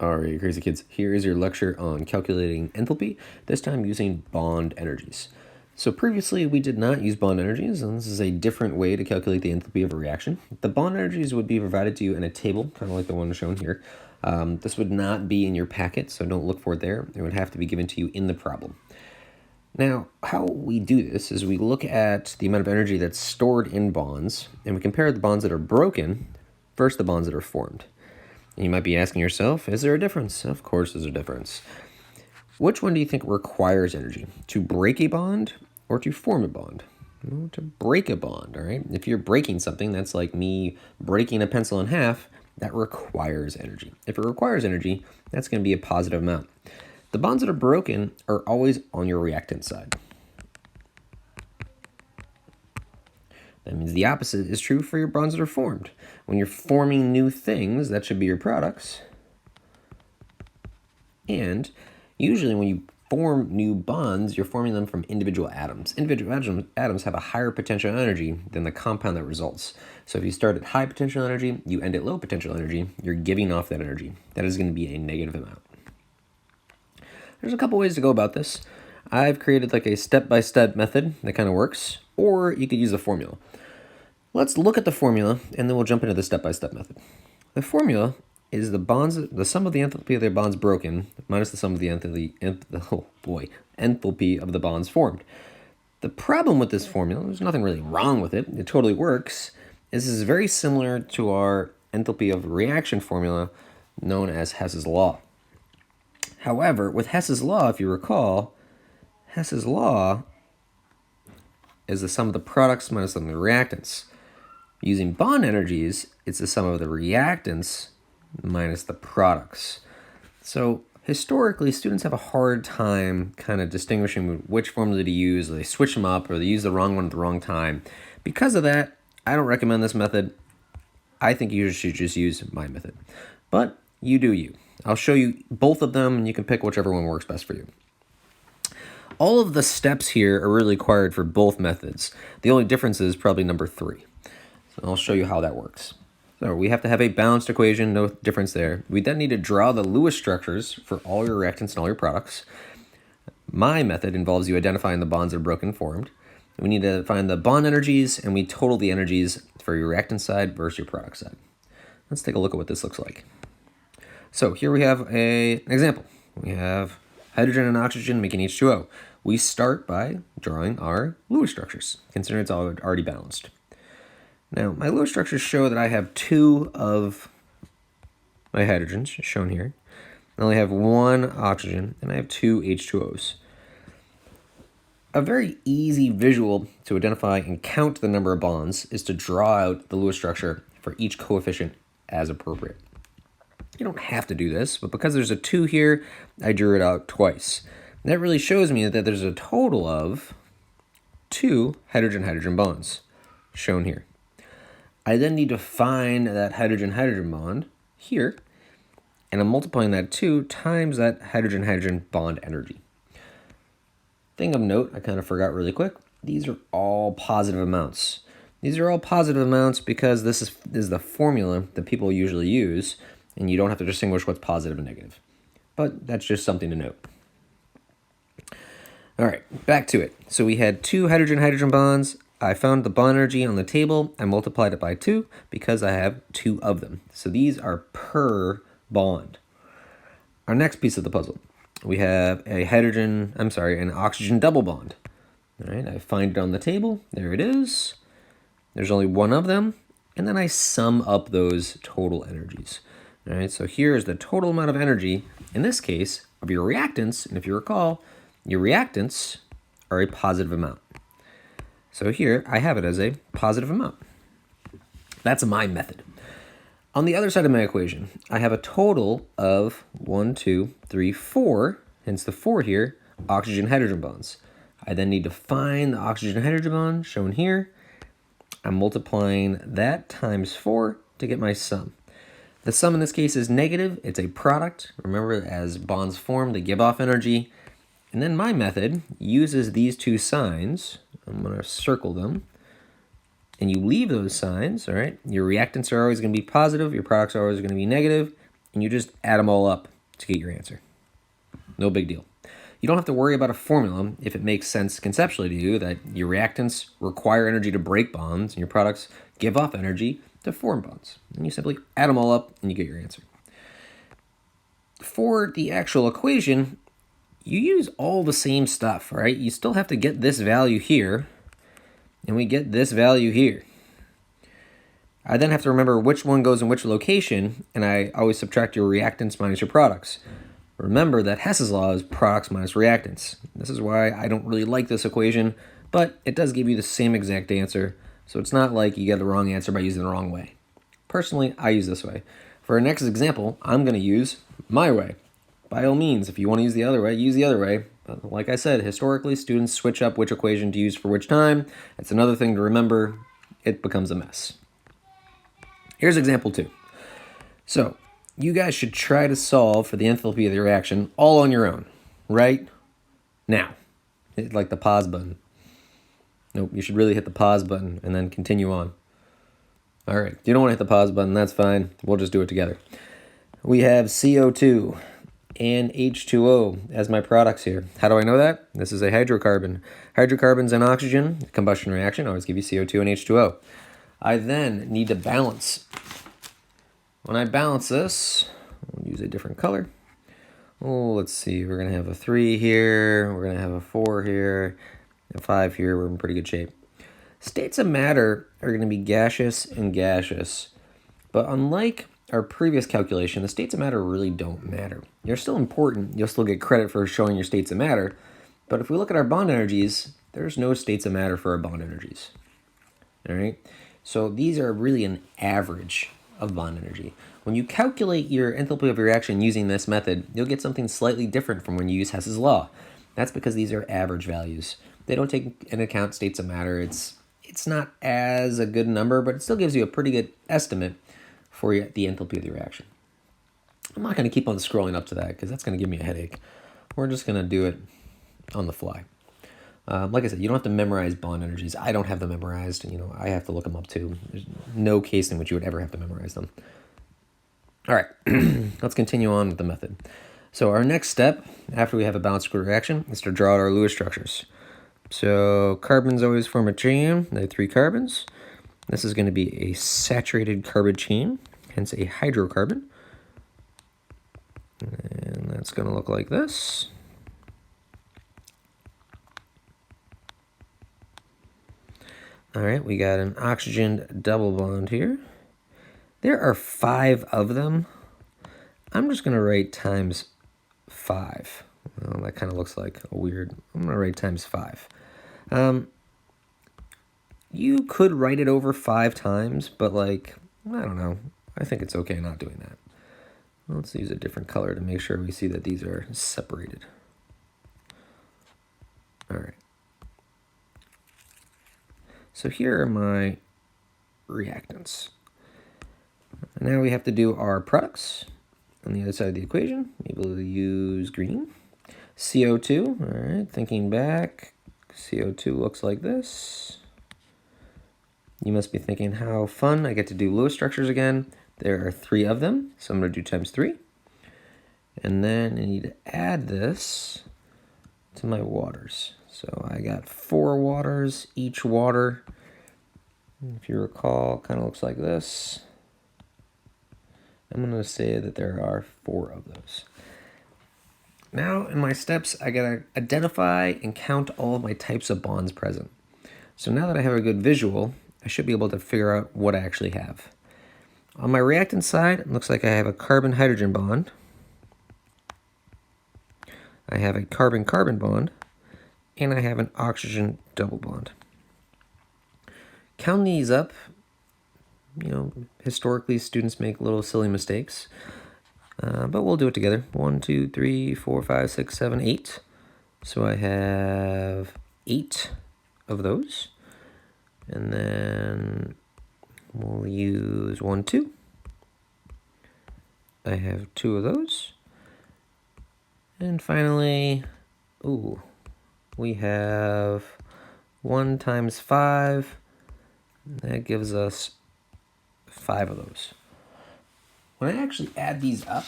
Alright, crazy kids, here is your lecture on calculating enthalpy, this time using bond energies. So previously we did not use bond energies, and this is a different way to calculate the enthalpy of a reaction. The bond energies would be provided to you in a table, kind of like the one shown here. This would not be in your packet, so don't look for it there. It would have to be given to you in the problem. Now, how we do this is we look at the amount of energy that's stored in bonds, and we compare the bonds that are broken versus the bonds that are formed. And you might be asking yourself, is there a difference? Of course there's a difference. Which one do you think requires energy? To break a bond or to form a bond? Well, to break a bond, all right? If you're breaking something, that's like me breaking a pencil in half, that requires energy. If it requires energy, that's going to be a positive amount. The bonds that are broken are always on your reactant side. That means the opposite is true for your bonds that are formed. When you're forming new things, that should be your products. And usually when you form new bonds, you're forming them from individual atoms. Individual atoms have a higher potential energy than the compound that results. So if you start at high potential energy, you end at low potential energy, you're giving off that energy. That is going to be a negative amount. There's a couple ways to go about this. I've created like a step-by-step method that kind of works, or you could use a formula. Let's look at the formula, and then we'll jump into the step-by-step method. The formula is the sum of the enthalpy of the bonds broken minus the sum of the enthalpy of the bonds formed. The problem with this formula, there's nothing really wrong with it, it totally works, is this is very similar to our enthalpy of reaction formula known as Hess's law. However, with Hess's law, if you recall, Hess's law is the sum of the products minus the sum of the reactants. Using bond energies, it's the sum of the reactants minus the products. So historically, students have a hard time kind of distinguishing which formula to use. They switch them up or they use the wrong one at the wrong time. Because of that, I don't recommend this method. I think you should just use my method. But you do you. I'll show you both of them and you can pick whichever one works best for you. All of the steps here are really required for both methods. The only difference is probably number 3. So I'll show you how that works. So we have to have a balanced equation, no difference there. We then need to draw the Lewis structures for all your reactants and all your products. My method involves you identifying the bonds that are broken formed. We need to find the bond energies, and we total the energies for your reactant side versus your product side. Let's take a look at what this looks like. So here we have an example. We have hydrogen and oxygen making H2O. We start by drawing our Lewis structures, considering it's already balanced. Now, my Lewis structures show that I have 2 of my hydrogens, shown here. I only have 1 oxygen, and I have 2 H2Os. A very easy visual to identify and count the number of bonds is to draw out the Lewis structure for each coefficient as appropriate. You don't have to do this, but because there's a 2 here, I drew it out twice. And that really shows me that there's a total of 2 hydrogen-hydrogen bonds, shown here. I then need to find that hydrogen-hydrogen bond here, and I'm multiplying that 2 times that hydrogen-hydrogen bond energy. Thing of note, I kind of forgot really quick, these are all positive amounts. These are all positive amounts because this is the formula that people usually use, and you don't have to distinguish what's positive and negative. But that's just something to note. All right, back to it. So we had 2 hydrogen-hydrogen bonds. I found the bond energy on the table. I multiplied it by 2 because I have 2 of them. So these are per bond. Our next piece of the puzzle, we have an oxygen double bond. All right, I find it on the table. There it is. There's only 1 of them. And then I sum up those total energies. All right, so here is the total amount of energy, in this case, of your reactants. And if you recall, your reactants are a positive amount. So here, I have it as a positive amount. That's my method. On the other side of my equation, I have a total of 1, 2, 3, 4, hence the 4 here, oxygen-hydrogen bonds. I then need to find the oxygen-hydrogen bond, shown here. I'm multiplying that times 4 to get my sum. The sum in this case is negative. It's a product. Remember, as bonds form, they give off energy. And then my method uses these 2 signs. I'm going to circle them. And you leave those signs, all right? Your reactants are always going to be positive. Your products are always going to be negative. And you just add them all up to get your answer. No big deal. You don't have to worry about a formula if it makes sense conceptually to you that your reactants require energy to break bonds and your products give off energy to form bonds. And you simply add them all up and you get your answer. For the actual equation, you use all the same stuff, right? You still have to get this value here, and we get this value here. I then have to remember which one goes in which location, and I always subtract your reactants minus your products. Remember that Hess's law is products minus reactants. This is why I don't really like this equation, but it does give you the same exact answer, so it's not like you get the wrong answer by using the wrong way. Personally, I use this way. For our next example, I'm going to use my way. By all means, if you want to use the other way, use the other way. But like I said, historically, students switch up which equation to use for which time. That's another thing to remember. It becomes a mess. Here's example 2. So, you guys should try to solve for the enthalpy of the reaction all on your own, right now. Hit like the pause button. Nope, you should really hit the pause button and then continue on. All right, if you don't want to hit the pause button, that's fine. We'll just do it together. We have CO2 and H2O as my products here. How do I know that? This is a hydrocarbon. Hydrocarbons and oxygen, combustion reaction, always give you CO2 and H2O. I then need to balance. When I balance this, I'll use a different color. Oh, let's see. We're going to have a 3 here. We're going to have a 4 here. A 5 here. We're in pretty good shape. States of matter are going to be gaseous and gaseous. But unlike our previous calculation, the states of matter really don't matter. They're still important. You'll still get credit for showing your states of matter. But if we look at our bond energies, there's no states of matter for our bond energies. All right? So these are really an average of bond energy. When you calculate your enthalpy of your reaction using this method, you'll get something slightly different from when you use Hess's law. That's because these are average values. They don't take into account states of matter. It's not as a good number, but it still gives you a pretty good estimate for the enthalpy of the reaction. I'm not going to keep on scrolling up to that because that's going to give me a headache. We're just going to do it on the fly. Like I said, you don't have to memorize bond energies. I don't have them memorized. I have to look them up too. There's no case in which you would ever have to memorize them. All right, let's continue on with the method. So our next step, after we have a balanced reaction, is to draw out our Lewis structures. So carbons always form a chain. They have 3 carbons. This is going to be a saturated carbon chain, hence a hydrocarbon. And that's going to look like this. All right, we got an oxygen double bond here. There are 5 of them. I'm just going to write times 5. Well, that kind of looks like a weird. I'm going to write times 5. You could write it over 5 times, but I don't know. I think it's okay not doing that. Let's use a different color to make sure we see that these are separated. All right. So here are my reactants. Now we have to do our products on the other side of the equation. Maybe we'll use green. CO2, all right, thinking back, CO2 looks like this. You must be thinking, how fun, I get to do Lewis structures again. There are 3 of them, so I'm going to do times 3. And then I need to add this to my waters. So I got 4 waters. Each water, if you recall, kind of looks like this. I'm going to say that there are 4 of those. Now in my steps, I got to identify and count all of my types of bonds present. So now that I have a good visual, I should be able to figure out what I actually have. On my reactant side, it looks like I have a carbon-hydrogen bond. I have a carbon-carbon bond. And I have an oxygen double bond. Count these up. Historically, students make little silly mistakes. But we'll do it together. 1, 2, 3, 4, 5, 6, 7, 8. So I have 8 of those. And then we'll use 1, 2. I have 2 of those. And finally, we have 1 times 5. That gives us 5 of those. When I actually add these up,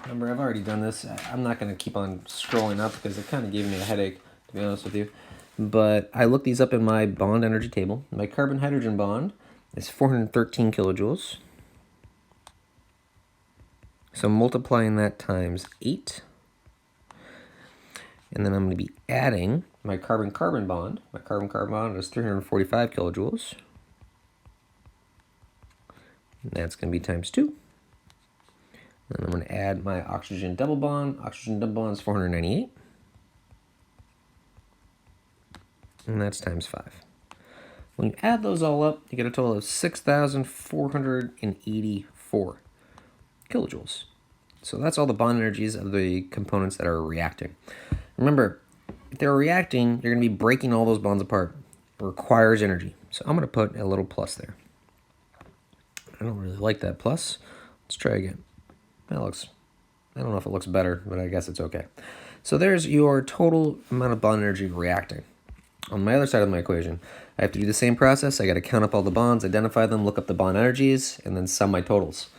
Remember, I've already done this. I'm not going to keep on scrolling up because it kind of gave me a headache, to be honest with you. But I looked these up in my bond energy table. My carbon-hydrogen bond is 413 kilojoules. So multiplying that times 8. And then I'm going to be adding my carbon-carbon bond. My carbon-carbon bond is 345 kilojoules. And that's going to be times 2. And I'm going to add my oxygen double bond. Oxygen double bond is 498. And that's times 5. When you add those all up, you get a total of 6,484 kilojoules. So that's all the bond energies of the components that are reacting. Remember, if they're reacting, you're going to be breaking all those bonds apart. It requires energy. So I'm going to put a little plus there. I don't really like that plus. Let's try again. That looks, I don't know if it looks better, but I guess it's okay. So there's your total amount of bond energy reacting. On my other side of my equation, I have to do the same process. I got to count up all the bonds, identify them, look up the bond energies, and then sum my totals.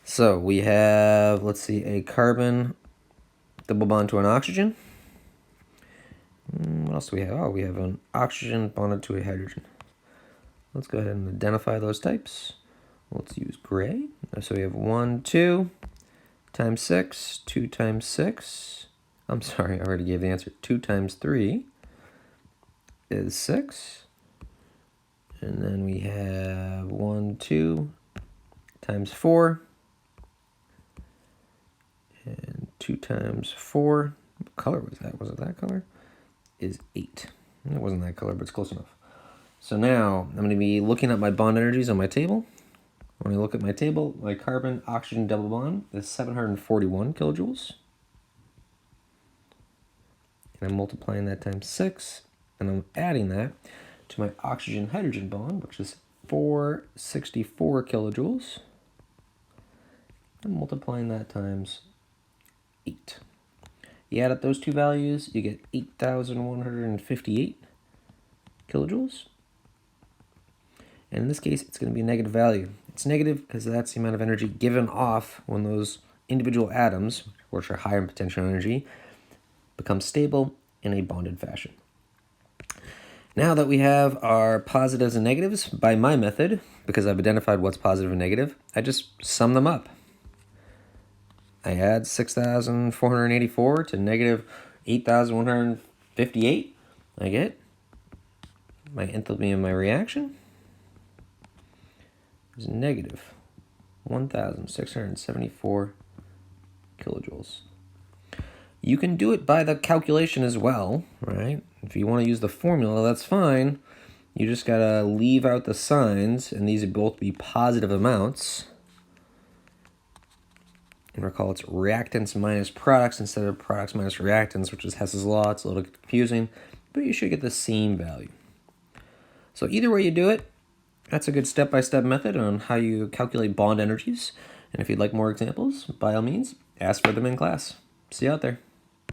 So we have, let's see, a carbon double bond to an oxygen. What else do we have? Oh, we have an oxygen bonded to a hydrogen. Let's go ahead and identify those types. Let's use gray. So we have 1, 2 times 6, 2 times 6. I'm sorry, I already gave the answer. 2 times 3 is 6. And then we have 1, 2 times 4. And 2 times 4. What color was that? Was it that color? Is 8. It wasn't that color, but it's close enough. So now I'm going to be looking at my bond energies on my table. When I look at my table, my carbon-oxygen double bond is 741 kilojoules. And I'm multiplying that times 6, and I'm adding that to my oxygen-hydrogen bond, which is 464 kilojoules. And multiplying that times 8. You add up those two values, you get 8,158 kilojoules. And in this case, it's going to be a negative value. It's negative because that's the amount of energy given off when those individual atoms, which are higher in potential energy, become stable in a bonded fashion. Now that we have our positives and negatives, by my method, because I've identified what's positive and negative, I just sum them up. I add 6,484 to negative 8,158. I get my enthalpy of my reaction is negative 1,674 kilojoules. You can do it by the calculation as well, right? If you want to use the formula, that's fine. You just got to leave out the signs, and these would both be positive amounts. And recall it's reactants minus products instead of products minus reactants, which is Hess's law. It's a little confusing, but you should get the same value. So either way you do it, that's a good step-by-step method on how you calculate bond energies. And if you'd like more examples, by all means, ask for them in class. See you out there.